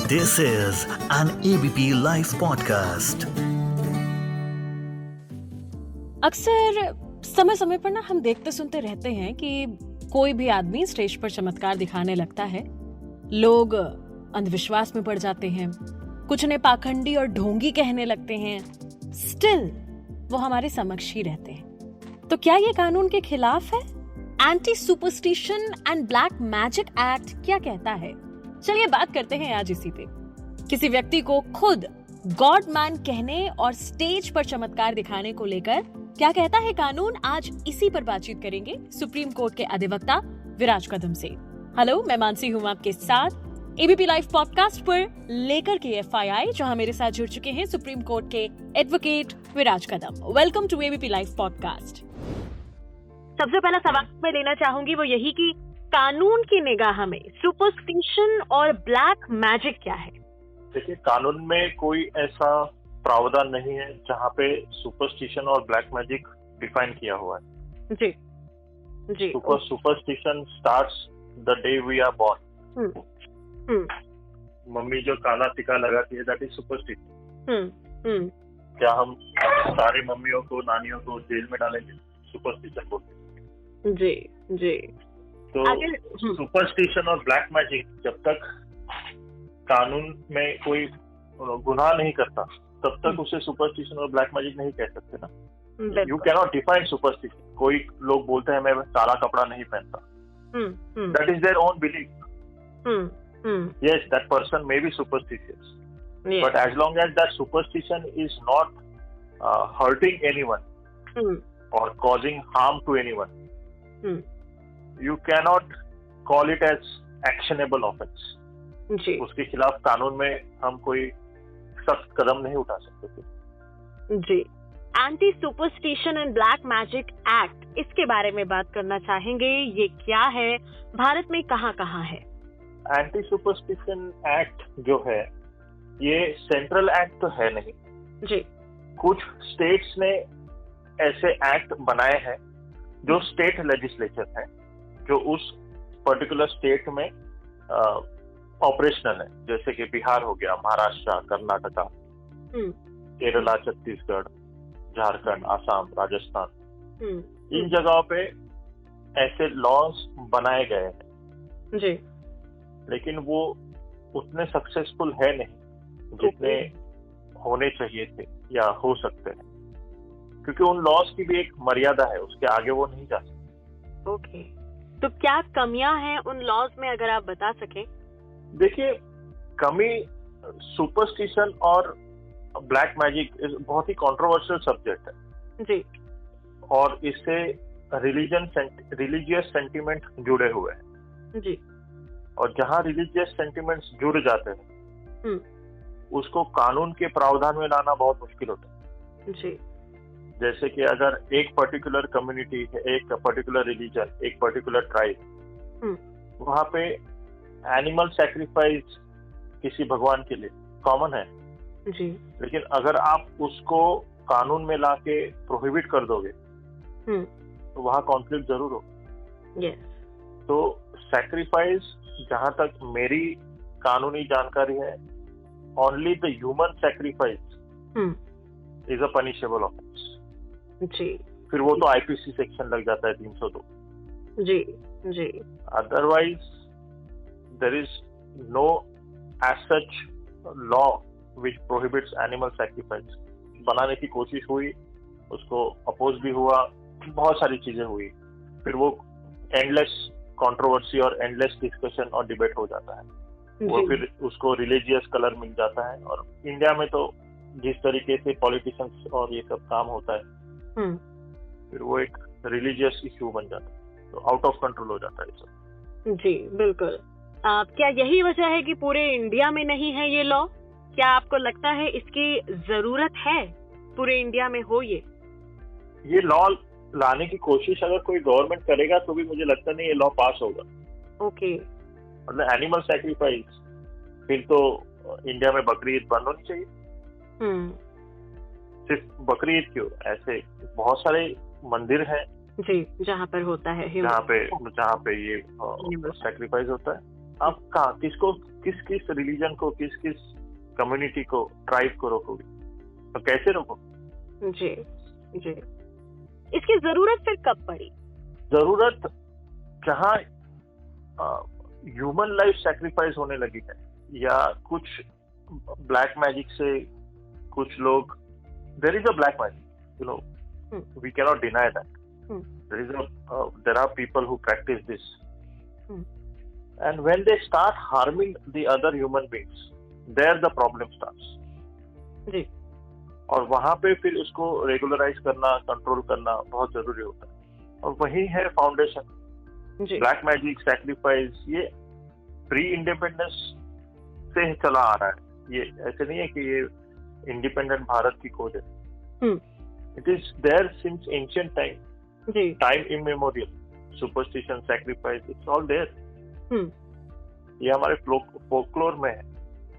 This is an ABP Life podcast. अक्सर समय समय पर ना हम देखते सुनते रहते हैं कि कोई भी आदमी स्टेज पर चमत्कार दिखाने लगता है, लोग अंधविश्वास में पड़ जाते हैं, कुछ ने पाखंडी और ढोंगी कहने लगते हैं, स्टिल वो हमारे समक्ष ही रहते हैं। तो क्या ये कानून के खिलाफ है? Anti superstition and black magic act क्या कहता है? चलिए बात करते हैं आज इसी पे। किसी व्यक्ति को खुद गॉड मैन कहने और स्टेज पर चमत्कार दिखाने को लेकर क्या कहता है कानून, आज इसी पर बातचीत करेंगे सुप्रीम कोर्ट के अधिवक्ता विराज कदम से। हेलो, मैं मानसी हूँ आपके साथ एबीपी लाइव पॉडकास्ट पर लेकर के एफआईआई, जहां मेरे साथ जुड़ चुके हैं सुप्रीम कोर्ट के advocate Viraj Kadam. Welcome to ABP live podcast. सबसे पहला सवाल मैं लेना चाहूंगी वो यही कि कानून की निगाह में सुपरस्टिशन और ब्लैक मैजिक क्या है? देखिए, कानून में कोई ऐसा प्रावधान नहीं है जहाँ पे सुपरस्टिशन और ब्लैक मैजिक डिफाइन किया हुआ है। जी जी। Superstition starts the day we are born. Mummy जो काला टीका लगाती है, दैट इज सुपरस्टिशन। क्या हम सारे मम्मियों को, नानियों को जेल में डालेंगे? सुपरस्टिशन बोलते हैं। जी जी। तो सुपरस्टिशन और ब्लैक मैजिक जब तक कानून में कोई गुनाह नहीं करता तब तक उसे सुपरस्टिशन और ब्लैक मैजिक नहीं कह सकते ना। You can not define superstition. कोई लोग बोलते हैं मैं काला कपड़ा नहीं पहनता, that is their own belief. Yes, that person may be superstitious, but as long as that superstition is not hurting anyone or causing harm to anyone, you cannot call it as actionable offense. जी। उसके खिलाफ कानून में हम कोई सख्त कदम नहीं उठा सकते। जी। Anti superstition and black magic act, इसके बारे में बात करना चाहेंगे। ये क्या है, भारत में कहाँ है? एंटी सुपरस्टिशन एक्ट जो है ये सेंट्रल एक्ट तो है नहीं जी। कुछ स्टेट्स ने ऐसे एक्ट बनाए हैं जो स्टेट लेजिस्लेचर है, जो उस पर्टिकुलर स्टेट में ऑपरेशनल है, जैसे कि बिहार हो गया, महाराष्ट्र, कर्नाटका, केरला, छत्तीसगढ़, झारखंड, आसाम, राजस्थान। इन जगहों पे ऐसे लॉज बनाए गए हैं जी। लेकिन वो उतने सक्सेसफुल है नहीं जितने होने चाहिए थे या हो सकते हैं, क्योंकि उन लॉज की भी एक मर्यादा है, उसके आगे वो नहीं जा सकते। ओके, तो क्या कमियां हैं उन लॉज में, अगर आप बता सकें? देखिए, कमी सुपरस्टिशन और ब्लैक मैजिक बहुत ही कंट्रोवर्शियल सब्जेक्ट है जी। और इससे रिलीजियस सेंटिमेंट जुड़े हुए हैं जी। और जहां रिलीजियस सेंटिमेंट्स जुड़ जाते हैं उसको कानून के प्रावधान में लाना बहुत मुश्किल होता है। जी। जैसे कि अगर एक पर्टिकुलर कम्युनिटी है, एक पर्टिकुलर रिलीजन, एक पर्टिकुलर ट्राइब, वहां पे एनिमल सैक्रिफाइस किसी भगवान के लिए कॉमन है जी। लेकिन अगर आप उसको कानून में लाके प्रोहिबिट कर दोगे तो वहां कॉन्फ्लिक्ट जरूर हो। यस। तो सैक्रिफाइस, जहां तक मेरी कानूनी जानकारी है, only the human sacrifice is a punishable offence. जी। फिर वो तो आईपीसी सेक्शन लग जाता है 302। जी जी। Otherwise there is no as such law which prohibits animal sacrifice. बनाने की कोशिश हुई, उसको अपोज भी हुआ, बहुत सारी चीजें हुई, फिर वो एंडलेस कंट्रोवर्सी और एंडलेस डिस्कशन और डिबेट हो जाता है। वो फिर उसको रिलीजियस कलर मिल जाता है और इंडिया में तो जिस तरीके से पॉलिटिशियंस और ये सब काम होता है फिर वो एक रिलीजियस इश्यू बन जाता है, तो आउट ऑफ कंट्रोल हो जाता है सब। जी बिल्कुल। क्या यही वजह है कि पूरे इंडिया में नहीं है ये लॉ? क्या आपको लगता है इसकी जरूरत है पूरे इंडिया में हो ये लॉ लाने की कोशिश अगर कोई गवर्नमेंट करेगा तो भी मुझे लगता नहीं ये लॉ पास होगा। ओके। मतलब एनिमल सैक्रिफाइस, फिर तो इंडिया में बकरी ईद बंद होनी चाहिए। सिर्फ बकरी ईद क्यों, ऐसे बहुत सारे मंदिर हैं जी जहाँ पर होता है, जहाँ पे ये सैक्रिफाइस होता है। आप कहाँ किस किस रिलीजन को, किस किस कम्युनिटी को, ट्राइब को रोकोगे? तो कैसे रोको? जी जी। इसकी जरूरत फिर कब पड़ी? जरूरत जहाँ ह्यूमन लाइफ सैक्रिफाइस होने लगी है, या कुछ ब्लैक मैजिक से कुछ लोग, there is a black magic, you know, we can not deny that. There are people who practice this. And when they start harming the other human beings, there the problem starts. जी. और वहां पे फिर उसको regularise करना, control करना बहुत जरूरी होता है. और वही है फाउंडेशन. ब्लैक मैजिक, सैक्रिफाइस, ये प्री इंडिपेंडेंस से चला आ रहा है. ये ऐसे नहीं है कि ये इंडिपेंडेंट भारत की खोज है. It is there since ancient time. Time immemorial. Superstition, sacrifice, it's all there. ये हमारे फोकलोर में है.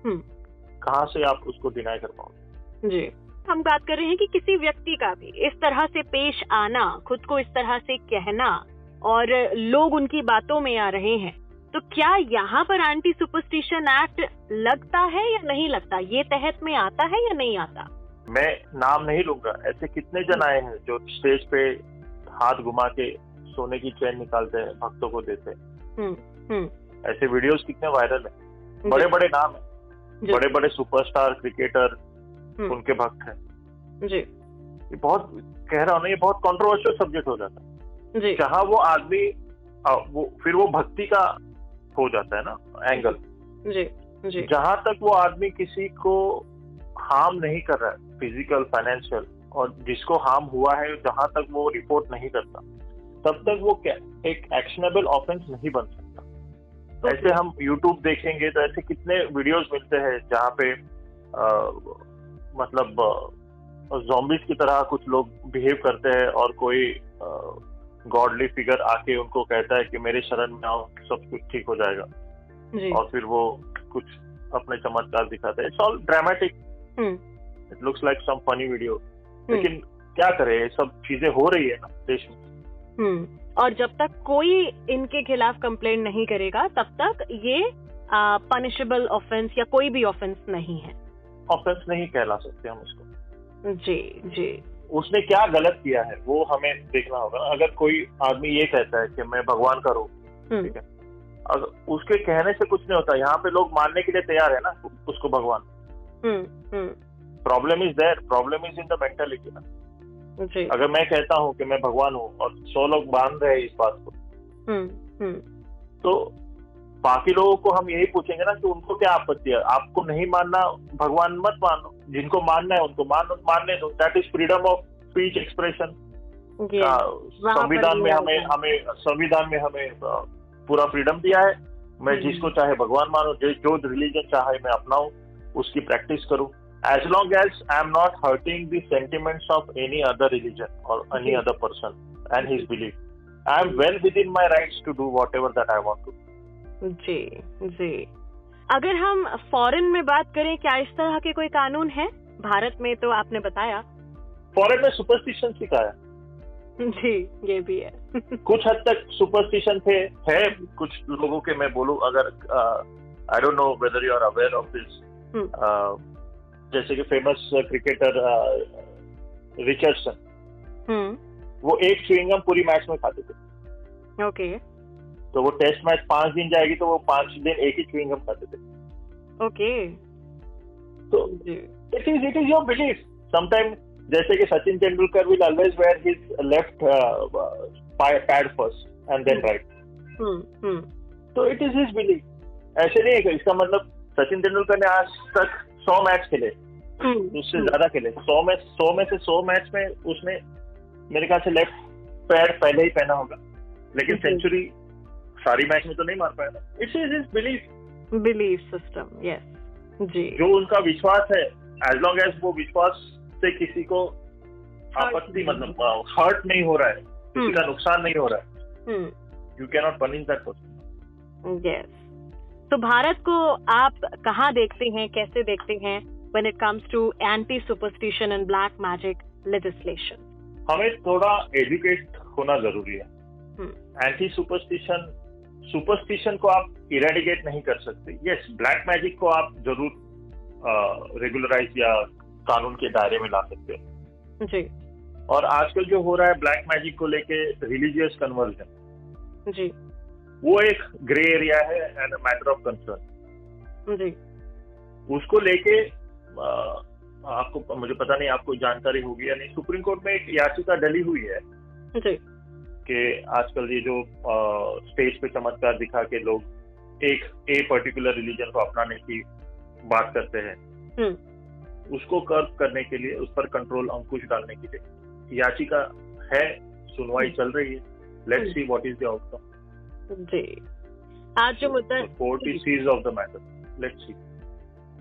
कहाँ से आप उसको डिनाई कर पाओगे? जी. हम बात कर रहे हैं कि किसी व्यक्ति का भी इस तरह से पेश आना, खुद को इस तरह से कहना, और लोग उनकी बातों में आ रहे हैं, तो क्या यहाँ पर एंटी सुपरस्टिशन एक्ट लगता है या नहीं लगता? ये तहत में आता है या नहीं आता? मैं नाम नहीं लूंगा. ऐसे कितने जन आए हैं जो स्टेज पे हाथ घुमा के सोने की चैन निकालते हैं, भक्तों को देते हैं. ऐसे वीडियोस कितने वायरल हैं. बड़े बड़े नाम हैं, बड़े बड़े सुपरस्टार क्रिकेटर उनके भक्त हैं. जी. ये बहुत, कह रहा हूँ ना, ये बहुत कंट्रोवर्शियल सब्जेक्ट हो जाता है. जहाँ वो आदमी फिर वो भक्ति का हो जाता है ना एंगल. जी. जहाँ तक वो आदमी किसी को हार्म नहीं कर रहा है, फिजिकल, फाइनेंशियल, और जिसको हार्म हुआ है, जहां तक वो रिपोर्ट नहीं करता, तब तक वो एक एक्शनेबल ऑफेंस नहीं बन सकता. ऐसे हम यूट्यूब देखेंगे तो ऐसे कितने वीडियोस मिलते हैं जहाँ पे मतलब ज़ॉम्बीज की तरह कुछ लोग बिहेव करते हैं, और कोई गॉडली फिगर आके उनको कहता है कि मेरे शरण में आओ, सब कुछ ठीक हो जाएगा. और फिर वो कुछ अपने चमत्कार दिखाते हैं. It's all dramatic. It looks like some funny video. लेकिन क्या करें, ये सब चीजें हो रही है ना देश में. और जब तक कोई इनके खिलाफ कंप्लेंट नहीं करेगा, तब तक ये पनिशेबल ऑफेंस या कोई भी ऑफेंस नहीं है. ऑफेंस नहीं कहला सकते हम उसको. जी जी. उसने क्या गलत किया है वो हमें देखना होगा. अगर कोई आदमी ये कहता है कि मैं भगवान का रूप, ठीक है, अगर उसके कहने से कुछ नहीं होता. यहाँ पे लोग मानने के लिए तैयार है ना उसको भगवान. Problem is there. Problem is in the mentality ना. अगर मैं कहता हूँ कि मैं भगवान हूँ और 100 लोग मान रहे हैं इस बात को, तो बाकी लोगों को हम यही पूछेंगे ना कि उनको क्या आपत्ति है. आपको नहीं मानना, भगवान मत मानो. जिनको मानना है उनको मानने दो. That is freedom of speech, expression. संविधान में हमें पूरा फ्रीडम दिया है. मैं जिसको चाहे भगवान मानूं, जो रिलीजन चाहे मैं अपनाऊं, उसकी प्रैक्टिस करूं, as long as I am not hurting the sentiments of any other religion or any other person and his belief. I am well within my rights to do whatever that I want to. जी जी. अगर हम foreign में बात करें, क्या इस तरह के कोई कानून है? भारत में तो आपने बताया. फॉरेन में सुपरस्टिशन सिखाया. जी, ये भी है. कुछ हद तक सुपरस्टिशन है कुछ लोगों के. मैं बोलूं, अगर I don't know whether you are aware of this. जैसे कि फेमस क्रिकेटर रिचर्डसन, वो एक च्युइंगम पूरी मैच में खाते थे. ओके. तो वो टेस्ट मैच 5 दिन जाएगी तो वो 5 दिन एक ही च्युइंगम खाते थे. ओके. तो it is your belief. Sometime जैसे कि Sachin Tendulkar will always wear his left pad first and then right. तो इट इज हिज बिलीफ. ऐसे नहीं है कि इसका मतलब सचिन तेंदुलकर ने आज तक 100 मैच खेले, उससे ज्यादा खेले. 100 में से 100 मैच में उसने मेरे ख्याल से लेफ्ट पैड पहले ही पहना होगा, लेकिन सेंचुरी सारी मैच में तो नहीं मार पाया. It's his belief system. Yes जी. जो उनका विश्वास है, एज लॉन्ग एज वो विश्वास से किसी को आपत्ति, मतलब हर्ट नहीं हो रहा है, किसी का नुकसान नहीं हो रहा है, you can not punish that person. Yes. तो भारत को आप कहाँ देखते हैं, कैसे देखते हैं when it comes to anti-superstition and black magic legislation? हमें थोड़ा एजुकेट होना जरूरी है. एंटी सुपरस्टिशन को आप इरेडिकेट नहीं कर सकते। यस, ब्लैक मैजिक को आप जरूर रेगुलराइज या कानून के दायरे में ला सकते हो जी और आजकल जो हो रहा है ब्लैक मैजिक को लेके रिलीजियस कन्वर्जन, जी वो एक ग्रे एरिया है एंड मैटर ऑफ कंसर्न। जी उसको लेके आपको, मुझे पता नहीं आपको जानकारी होगी या नहीं, सुप्रीम कोर्ट में एक याचिका डली हुई है जी कि आजकल ये जो स्टेज पे चमत्कार दिखा के लोग एक पर्टिकुलर रिलीजन को अपनाने की बात करते हैं, उसको कर्व करने के लिए, उस पर कंट्रोल, अंकुश डालने के लिए याचिका है, सुनवाई चल रही है। Let's see what is the outcome. जी आज जो मुद्दा court is seized of the matter, let's see.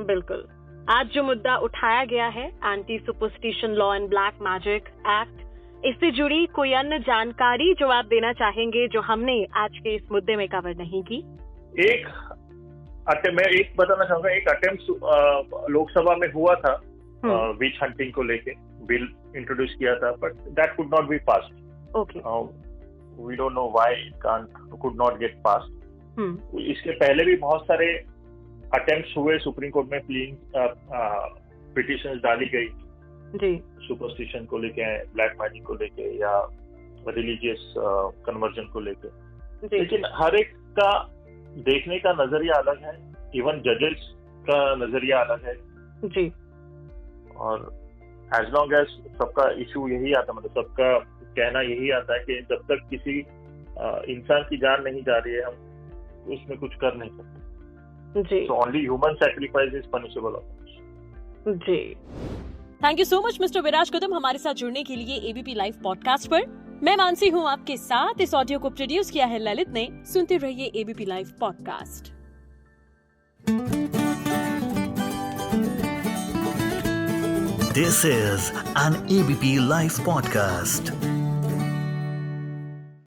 बिल्कुल, आज जो मुद्दा उठाया गया है anti superstition law and black magic act, इससे जुड़ी कोई अन्य जानकारी जो आप देना चाहेंगे जो हमने आज के इस मुद्दे में कवर नहीं की? मैं एक बताना चाहूंगा, एक अटेम्प्ट लोकसभा में हुआ था विच हंटिंग को लेके, बिल इंट्रोड्यूस किया था, but that could not be passed. Okay, we don't know why could not get passed. इसके पहले भी बहुत सारे अटेम्प्ट्स हुए, सुप्रीम कोर्ट में पिटिशंस डाली गई जी सुपरस्टिशन को लेके, ब्लैक मैजिक को लेके या रिलीजियस कन्वर्जन को लेके, लेकिन हर एक का देखने का नजरिया अलग है, इवन जजेस का नजरिया अलग है जी। और एज लॉन्ग एज सबका इशू यही आता, मतलब सबका कहना यही आता है कि जब तक किसी इंसान की जान नहीं जा रही है, हम उसमें कुछ कर नहीं सकते जी। So only human sacrifice is punishable offense. जी, thank you so much mister Viraj Kadam हमारे साथ जुड़ने के लिए एबीपी लाइव पॉडकास्ट पर। मैं मानसी हूँ आपके साथ। इस ऑडियो को प्रोड्यूस किया है ललित ने। सुनते रहिए ABP live podcast. This is an ABP Life podcast.